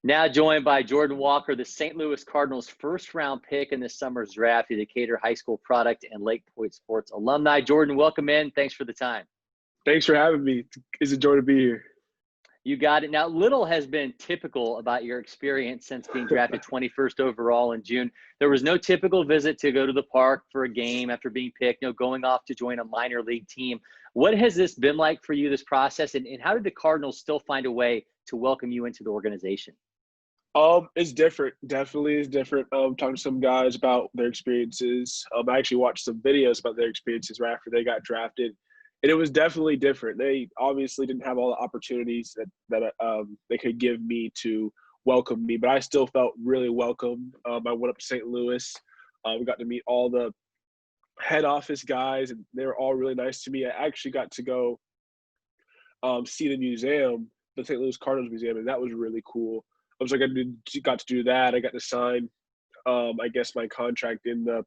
Now joined by Jordan Walker, the St. Louis Cardinals' first-round pick in this summer's draft, the Decatur High School product and LakePoint Sports alumni. Jordan, welcome in. Thanks for the time. Thanks for having me. It's a joy to be here. You got it. Now, little has been typical about your experience since being drafted 21st overall in June. There was no typical visit to go to the park for a game after being picked, no going off to join a minor league team. What has this been like for you, this process, and how did the Cardinals still find a way to welcome you into the organization? It's different. Definitely is different. Talking to some guys about their experiences. I actually watched some videos about their experiences right after they got drafted, and it was definitely different. They obviously didn't have all the opportunities that they could give me to welcome me, but I still felt really welcome. I went up to St. Louis. We got to meet all the head office guys, and they were all really nice to me. I actually got to go see the museum, the St. Louis Cardinals Museum, and that was really cool. I was like, I got to do that. I got to sign, I guess, my contract in the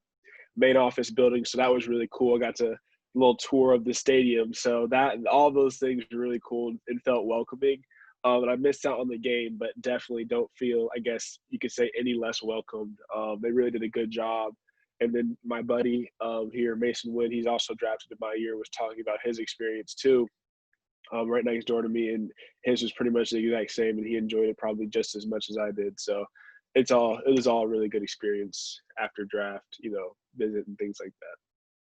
main office building. So that was really cool. I got to a little tour of the stadium. So that all those things were really cool and felt welcoming. And I missed out on the game, but definitely don't feel, I guess you could say, any less welcomed. They really did a good job. And then my buddy here, Mason Wynn, he's also drafted in my year, was talking about his experience too. Right next door to me, and his was pretty much the exact same, and he enjoyed it probably just as much as I did. So it was all a really good experience after draft, visit and things like that.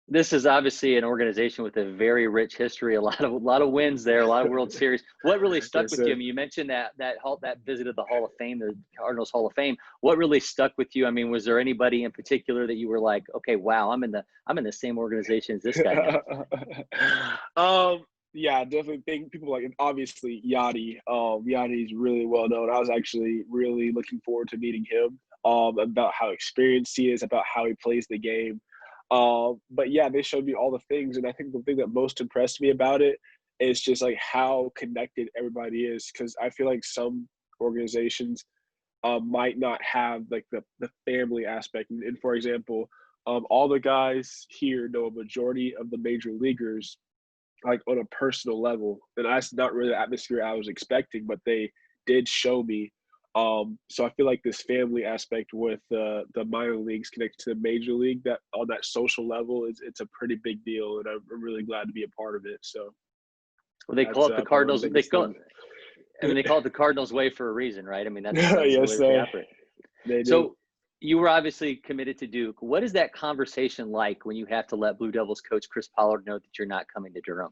This is obviously an organization with a very rich history, a lot of wins there, a lot of World Series. What really stuck with you? I mean, you mentioned that visit to the Hall of Fame, the Cardinals Hall of Fame. What really stuck with you? I mean, was there anybody in particular that you were like, okay, wow, I'm in the same organization as this guy now? Yeah, definitely think people like, obviously, Yachty. Yachty's really well known. I was actually really looking forward to meeting him, about how experienced he is, about how he plays the game. But yeah, they showed me all the things, and I think the thing that most impressed me about it is just like how connected everybody is, because I feel like some organizations might not have like the family aspect. And for example, all the guys here know a majority of the major leaguers, like on a personal level, and that's not really the atmosphere I was expecting, but they did show me. So I feel like this family aspect with the minor leagues connected to the major league, that on that social level, it's a pretty big deal, and I'm really glad to be a part of it. So, well, they call it the Cardinals. They call it the Cardinals way for a reason, right? I mean, that's yes, the way they operate. They do. So you were obviously committed to Duke. What is that conversation like when you have to let Blue Devils coach Chris Pollard know that you're not coming to Durham?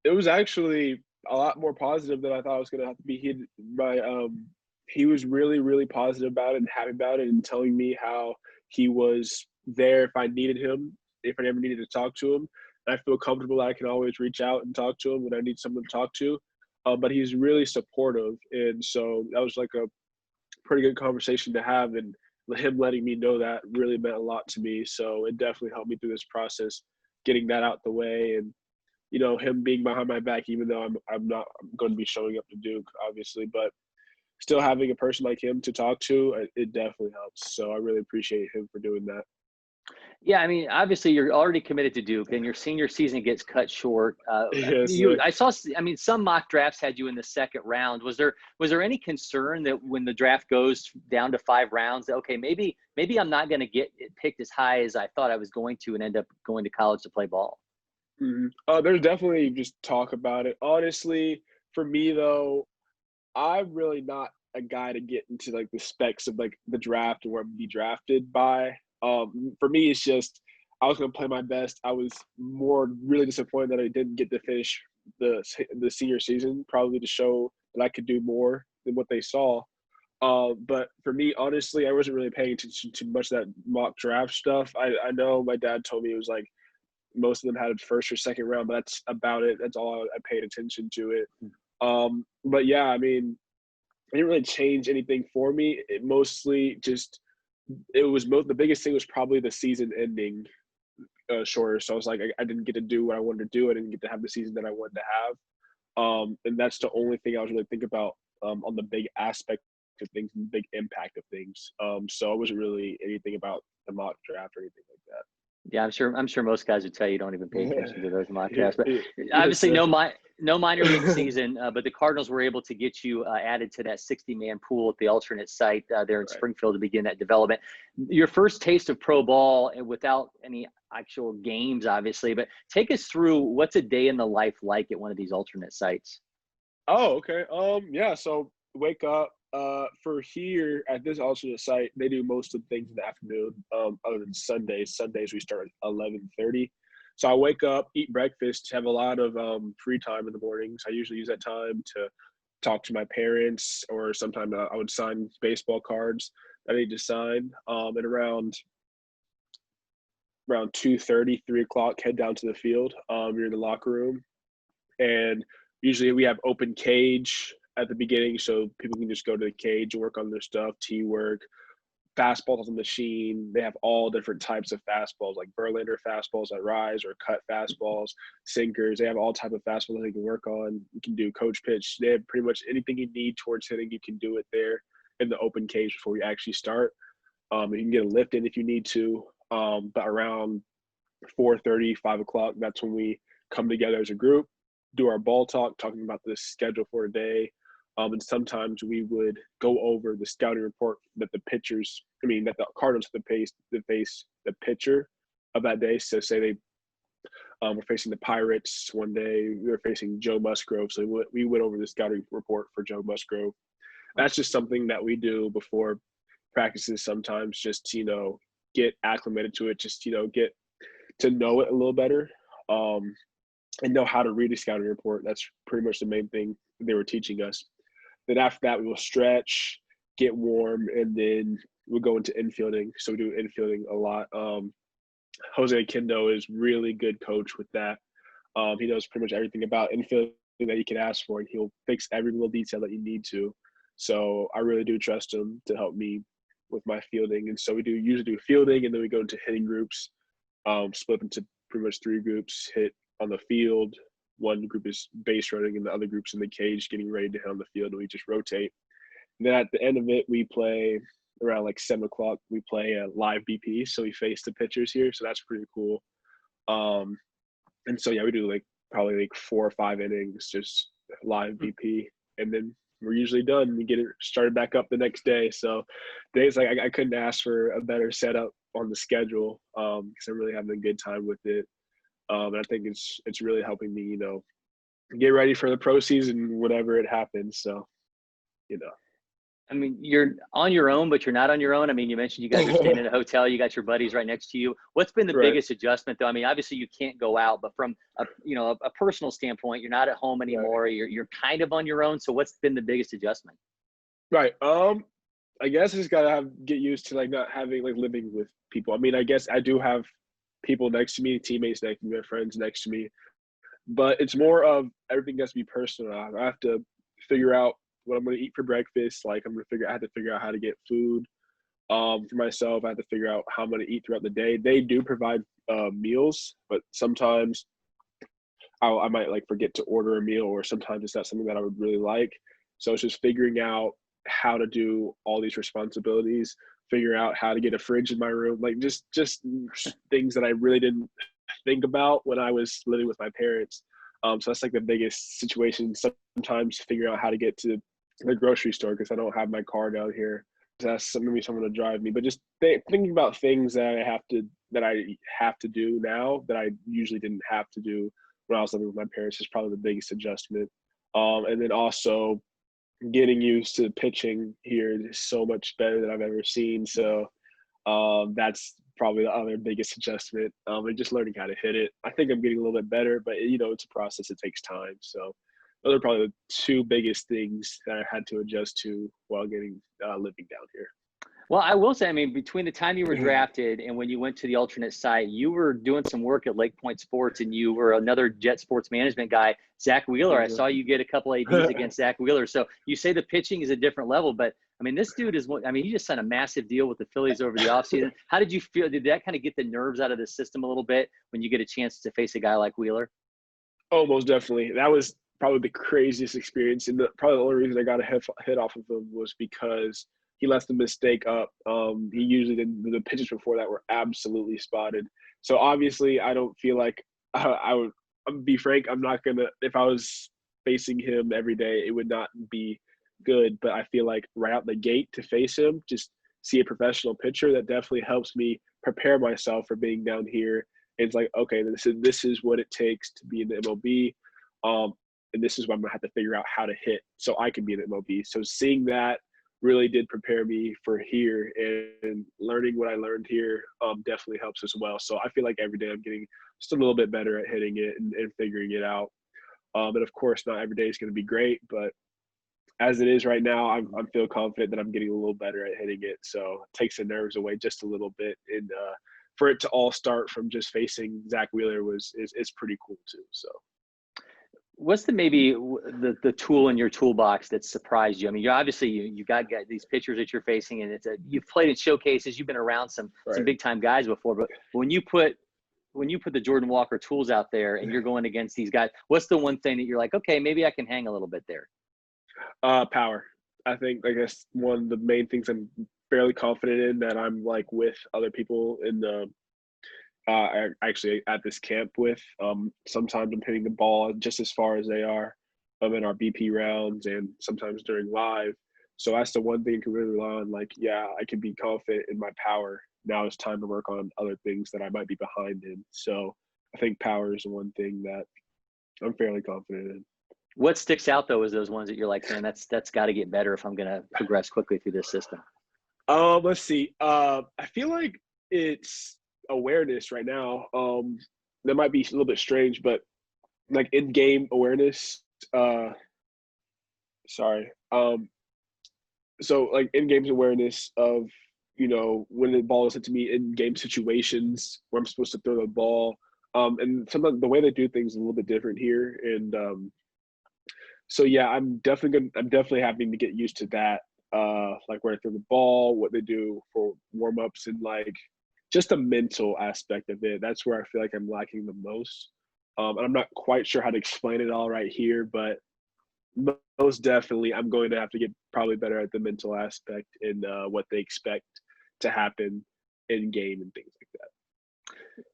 It was actually a lot more positive than I thought it was going to have to be. He was really, really positive about it and happy about it, and telling me how he was there if I needed him, if I ever needed to talk to him. And I feel comfortable that I can always reach out and talk to him when I need someone to talk to. But he's really supportive, and so that was like a pretty good conversation to have, and him letting me know that really meant a lot to me. So it definitely helped me through this process, getting that out the way, and him being behind my back, even though I'm not going to be showing up to Duke, obviously, but still having a person like him to talk to, it definitely helps. So I really appreciate him for doing that. Yeah, I mean, obviously you're already committed to Duke, and your senior season gets cut short. Yes, some mock drafts had you in the second round. Was there any concern that when the draft goes down to 5 rounds, that okay, maybe I'm not going to get picked as high as I thought I was going to, and end up going to college to play ball? Mm-hmm. There's definitely just talk about it. Honestly, for me though, I'm really not a guy to get into like the specs of like the draft and where I'm be drafted by. For me, it's just I was going to play my best. I was more really disappointed that I didn't get to finish the senior season, probably to show that I could do more than what they saw. But for me, honestly, I wasn't really paying attention to much of that mock draft stuff. I know my dad told me it was like most of them had first or second round, but that's about it. That's all I paid attention to it. But yeah, I mean, it didn't really change anything for me. It mostly just the biggest thing was probably the season ending shorter. So I was like, I didn't get to do what I wanted to do. I didn't get to have the season that I wanted to have. And that's the only thing I was really thinking about on the big aspect of things and the big impact of things. So it wasn't really anything about the mock draft or anything like that. Yeah, I'm sure most guys would tell you don't even pay attention to those mock drafts. But obviously, no No minor league season, but the Cardinals were able to get you added to that 60-man pool at the alternate site there in Springfield to begin that development. Your first taste of pro ball, and without any actual games, obviously, but take us through what's a day in the life like at one of these alternate sites. Oh, okay. Yeah. So wake up. For here at this alternate site, they do most of the things in the afternoon. Other than Sundays. Sundays we start at 11:30. So I wake up, eat breakfast, have a lot of free time in the mornings. I usually use that time to talk to my parents, or sometimes I would sign baseball cards that I need to sign. And around 2:30, 3 o'clock, head down to the field. You're in the locker room, and usually we have open cage at the beginning, so people can just go to the cage and work on their stuff, tee work, fastballs on the machine. They have all different types of fastballs, like Verlander fastballs that rise or cut fastballs, sinkers. They have all type of fastballs they can work on. You can do coach pitch. They have pretty much anything you need towards hitting. You can do it there in the open cage before you actually start. You can get a lift in if you need to. But around 4:30, 5 o'clock, that's when we come together as a group, do our ball talk, talking about the schedule for a day. And sometimes we would go over the scouting report that the Cardinals have to face the pitcher of that day. So say they were facing the Pirates one day, we were facing Joe Musgrove. So we went over the scouting report for Joe Musgrove. That's just something that we do before practices sometimes, just to, get acclimated to it, just, get to know it a little better, and know how to read a scouting report. That's pretty much the main thing they were teaching us. Then after that, we will stretch, get warm, and then we'll go into infielding. So we do infielding a lot. Jose Kindo is really good coach with that. He knows pretty much everything about infielding that you can ask for, and he'll fix every little detail that you need to. So I really do trust him to help me with my fielding. And so we usually do fielding, and then we go into hitting groups, split into pretty much 3 groups, hit on the field. One group is base running, and the other group's in the cage getting ready to hit on the field, and we just rotate. And then at the end of it, we play around like 7 o'clock. We play a live BP, so we face the pitchers here, so that's pretty cool. And so we do probably 4 or 5 innings, just live BP, and then we're usually done. We get it started back up the next day. So days I couldn't ask for a better setup on the schedule, because I'm really having a good time with it. And I think it's really helping me, get ready for the pro season whenever it happens. So, I mean, you're on your own, but you're not on your own. I mean, you mentioned you guys are staying in a hotel. You got your buddies right next to you. What's been the biggest adjustment, though? I mean, obviously you can't go out, but from a personal standpoint, you're not at home anymore. Right. You're kind of on your own. So what's been the biggest adjustment? Right. I guess I just gotta get used to not having living with people. I mean, I guess I do have people next to me, teammates next to me, friends next to me, but it's more of everything has to be personal. I have to figure out what I'm going to eat for breakfast. I have to figure out how to get food for myself. I have to figure out how I'm going to eat throughout the day. They do provide meals, but sometimes I might forget to order a meal, or sometimes it's not something that I would really like. So it's just figuring out how to do all these responsibilities, figure out how to get a fridge in my room, just things that I really didn't think about when I was living with my parents. So that's the biggest situation. Sometimes figuring out how to get to the grocery store because I don't have my car down here. That's maybe someone to drive me, but just thinking about things that I have to do now that I usually didn't have to do when I was living with my parents is probably the biggest adjustment. And then also getting used to pitching here is so much better than I've ever seen. So that's probably the other biggest adjustment. And just learning how to hit it. I think I'm getting a little bit better, but it's a process. It takes time. So those are probably the 2 biggest things that I had to adjust to while living down here. Well, I will say, I mean, between the time you were drafted and when you went to the alternate site, you were doing some work at LakePoint Sports, and you were another Jet Sports Management guy, Zack Wheeler. I saw you get a couple ADs against Zack Wheeler. So you say the pitching is a different level, but I mean, this dude you just signed a massive deal with the Phillies over the offseason. How did you feel? Did that kind of get the nerves out of the system a little bit when you get a chance to face a guy like Wheeler? Oh, most definitely. That was probably the craziest experience. And probably the only reason I got a hit off of him was because he left the mistake up. He usually didn't. The pitches before that were absolutely spotted. So obviously, I don't feel like I would. I'm be frank. I'm not gonna. If I was facing him every day, it would not be good. But I feel like right out the gate to face him, just see a professional pitcher, that definitely helps me prepare myself for being down here. It's like, okay, this is what it takes to be in the MLB. And this is what I'm gonna have to figure out how to hit so I can be in the MLB. So seeing that really did prepare me for here, and learning what I learned here definitely helps as well. So I feel like every day I'm getting just a little bit better at hitting it and figuring it out. And of course, not every day is going to be great, but as it is right now, I'm feel confident that I'm getting a little better at hitting it. So it takes the nerves away just a little bit. And for it to all start from just facing Zack Wheeler is pretty cool too. So. What's the tool in your toolbox that surprised you? I mean, you got these pitchers that you're facing, and you've played in showcases, you've been around some big time guys before. But when you put the Jordan Walker tools out there and you're going against these guys, what's the one thing that you're like, okay, maybe I can hang a little bit there? Power. I guess one of the main things I'm fairly confident in, that I'm like with other people in the actually at this camp with. Sometimes I'm hitting the ball just as far as they are in our BP rounds, and sometimes during live. So that's the one thing you can really rely on. Like, yeah, I can be confident in my power. Now it's time to work on other things that I might be behind in. So I think power is the one thing that I'm fairly confident in. What sticks out though is those ones that you're like, man, that's got to get better if I'm going to progress quickly through this system. Let's see. I feel like it's awareness right now. That might be a little bit strange, but like in-game awareness. So like in-game awareness of, when the ball is hit to me in game situations where I'm supposed to throw the ball. And sometimes the way they do things is a little bit different here. And so yeah, I'm definitely having to get used to that. Like where to throw the ball, what they do for warm-ups, and like just the mental aspect of it. That's where I feel like I'm lacking the most. And I'm not quite sure how to explain it all right here, but most definitely I'm going to have to get probably better at the mental aspect and what they expect to happen in game and things like that.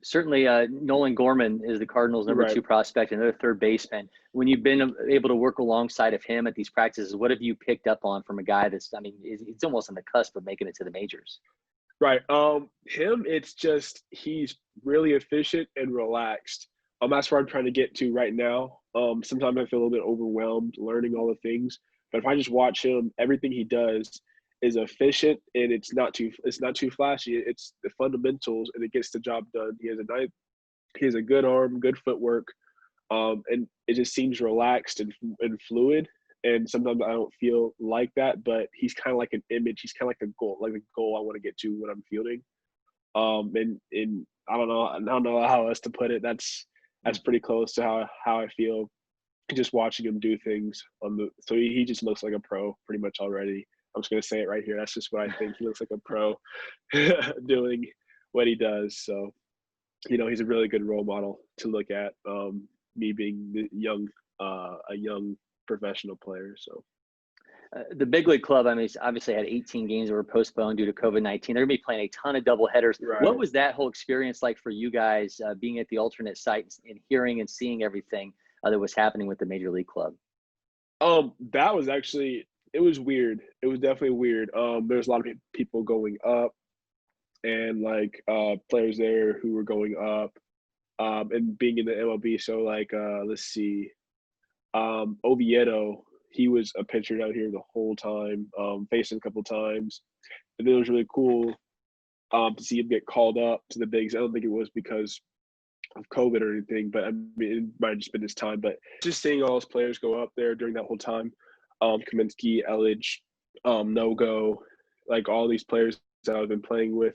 Certainly, Nolan Gorman is the Cardinals' number 2 prospect, and they're third baseman. When you've been able to work alongside of him at these practices, what have you picked up on from a guy it's almost on the cusp of making it to the majors? Right. Him, it's just he's really efficient and relaxed. That's where I'm trying to get to right now. Sometimes I feel a little bit overwhelmed learning all the things, but if I just watch him, everything he does is efficient, and it's not too flashy. It's the fundamentals, and it gets the job done. He has a good arm, good footwork, and it just seems relaxed and fluid. And sometimes I don't feel like that, but he's kind of like an image. He's kind of like the goal I want to get to when I'm fielding. And I don't know how else to put it. That's pretty close to how I feel just watching him do things so he just looks like a pro pretty much already. I'm just gonna say it right here. That's just what I think. He looks like a pro doing what he does. So, he's a really good role model to look at. Me being a young professional player. So the big league club, obviously had 18 games that were postponed due to COVID-19. They're going to be playing a ton of double headers. Right. What was that whole experience like for you guys, being at the alternate sites and hearing and seeing everything that was happening with the major league club? That was it was weird. It was definitely weird. There was a lot of people going up, and like players there who were going up, and being in the MLB. So like let's see. Oviedo, he was a pitcher down here the whole time, facing a couple times. And it was really cool to see him get called up to the bigs. I don't think it was because of COVID or anything, but it might have just been his time. But just seeing all those players go up there during that whole time, Kaminsky, Elledge, No-Go, like all these players that I've been playing with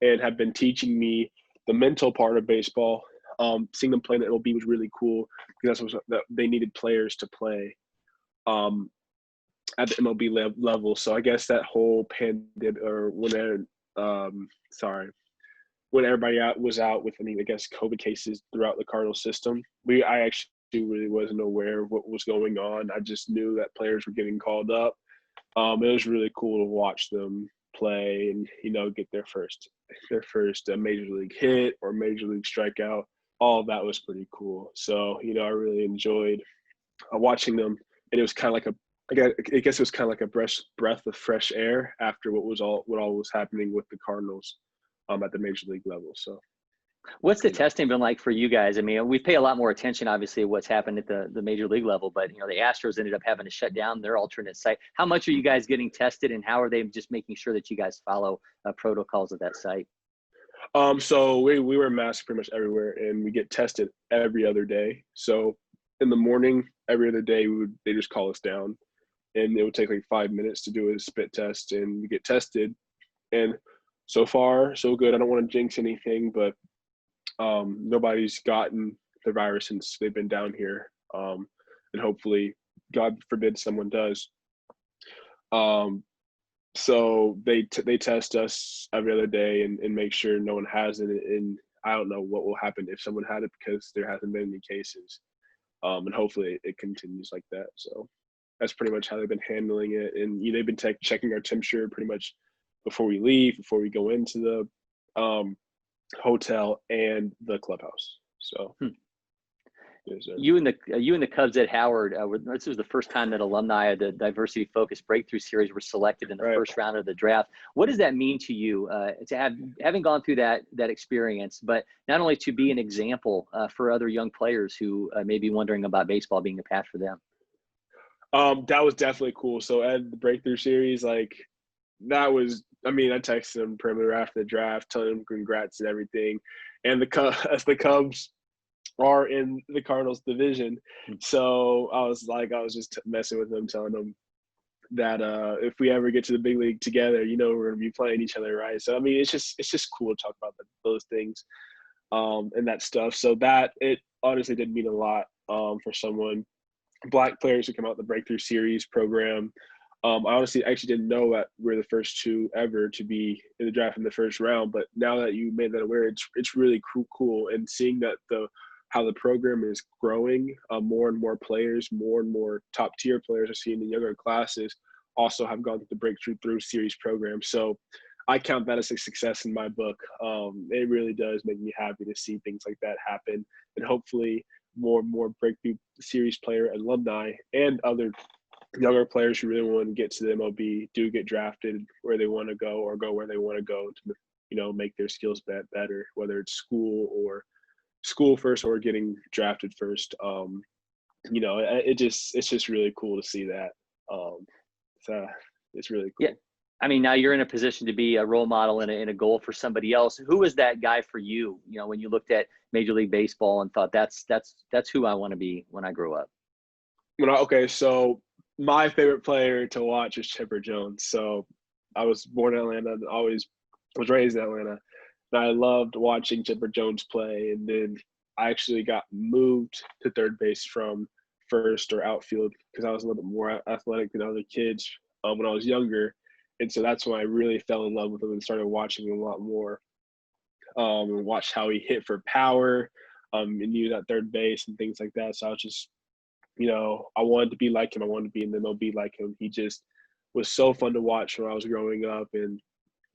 and have been teaching me the mental part of baseball. Seeing them play in the MLB was really cool because that's what they needed players to play at the MLB level. So I guess that whole pandemic, or when everybody was out with, I guess COVID cases throughout the Cardinals system, I actually really wasn't aware of what was going on. I just knew that players were getting called up. It was really cool to watch them play and get their first major league hit or major league strikeout. All of that was pretty cool. So I really enjoyed watching them, and it was kind of like I guess it was kind of like a breath of fresh air after what all was happening with the Cardinals at the major league level. So. What's the testing been like for you guys? I mean, we pay a lot more attention, obviously, to what's happened at the major league level, but, the Astros ended up having to shut down their alternate site. How much are you guys getting tested, and how are they just making sure that you guys follow protocols at that site? So we wear masks pretty much everywhere, and we get tested every other day. So in the morning, every other day, they just call us down, and it would take like 5 minutes to do a spit test, and we get tested. And so far, so good. I don't want to jinx anything, but nobody's gotten the virus since they've been down here, and hopefully, God forbid, someone does. So they test us every other day and make sure no one has it. And I don't know what will happen if someone had it, because there hasn't been any cases. And hopefully it continues like that. So that's pretty much how they've been handling it. And they've been checking our temperature pretty much before we leave, before we go into the hotel and the clubhouse. So you and the Cubs at Howard, this was the first time that alumni of the Diversity Focused Breakthrough Series were selected in the first round of the draft. What does that mean to you to having gone through that experience, but not only to be an example for other young players who may be wondering about baseball being a path for them? That was definitely cool. So at the Breakthrough Series, that was, I texted him perimeter after the draft, telling him congrats and everything. And the Cubs are in the Cardinals division. So I was just messing with them, telling them that if we ever get to the big league together, we're going to be playing each other, right? So, it's just cool to talk about those things and that stuff. So that, it honestly did mean a lot for someone. Black players who come out the Breakthrough Series program. I honestly actually didn't know that we're the first two ever to be in the draft in the first round, but now that you made that aware, it's really cool. And seeing that how the program is growing, more and more players, more and more top tier players are seeing the younger classes also have gone through the Breakthrough Series program. So I count that as a success in my book. It really does make me happy to see things like that happen, and hopefully more and more Breakthrough Series player alumni and other younger players who really want to get to the MLB do get drafted where they want to go, or go where they want to go to, make their skills better, whether it's school first or getting drafted first. It's just really cool to see that. So it's really cool. Yeah. Now you're in a position to be a role model and a goal for somebody else. Who was that guy for you, when you looked at Major League Baseball and thought that's who I want to be when I grow up? So my favorite player to watch is Chipper Jones. So I was born in Atlanta and always was raised in Atlanta. And I loved watching Chipper Jones play. And then I actually got moved to third base from first or outfield because I was a little bit more athletic than other kids when I was younger. And so that's when I really fell in love with him and started watching him a lot more. And watched how he hit for power and used at third base and things like that. So I was just, I wanted to be like him. I wanted to be in the MLB like him. He just was so fun to watch when I was growing up. And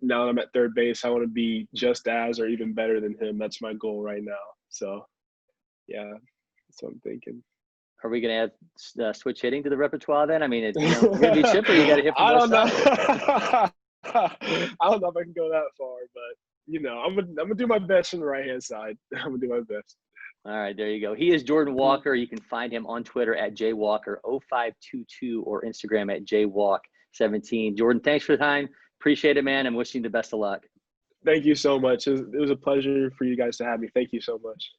now that I'm at third base, I want to be just as or even better than him. That's my goal right now. So, yeah, that's what I'm thinking. Are we going to add switch hitting to the repertoire then? You're going to be Chipper. You got to hit from both sides. I don't know if I can go that far, but, I'm gonna do my best on the right-hand side. I'm going to do my best. All right, there you go. He is Jordan Walker. You can find him on Twitter at jwalker0522 or Instagram at jwalk17. Jordan, thanks for the time. Appreciate it, man. I'm wishing you the best of luck. Thank you so much. It was a pleasure for you guys to have me. Thank you so much.